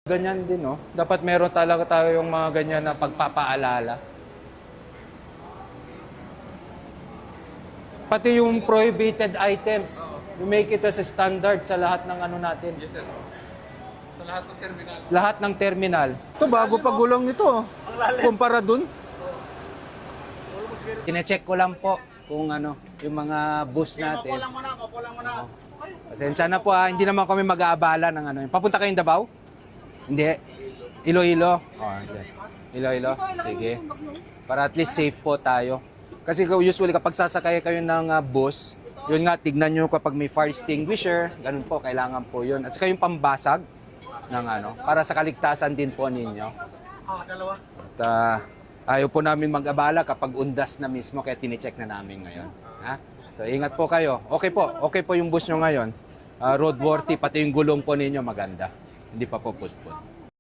Ganyan din, no? Dapat meron talaga tayo yung mga ganyan na pagpapaalala. Pati yung prohibited items, you make it as a standard sa lahat ng ano natin. Yes, sir. Sa lahat ng terminal. Lahat ng terminal. Ito, bago pa gulong nito. Kumpara dun. Tine-check ko lang po kung ano, yung mga bus natin. Opo lang muna. Pasensya na po hindi naman kami mag-aabala ng ano. Papunta kayong Davao? Hindi. Iloilo? Okay. Iloilo? Sige. Para at least safe po tayo. Kasi usually kapag sasakay kayo ng bus, yun nga, tignan nyo kapag may fire extinguisher, ganun po, kailangan po yun. At saka yung pambasag ng ano, para sa kaligtasan din po ninyo. Dalawa. At ayaw po namin mag-abala kapag undas na mismo, kaya tine-check na namin ngayon. Ha? So ingat po kayo. Okay po yung bus nyo ngayon. Roadworthy, pati yung gulong po ninyo maganda. Hindi pa po putput.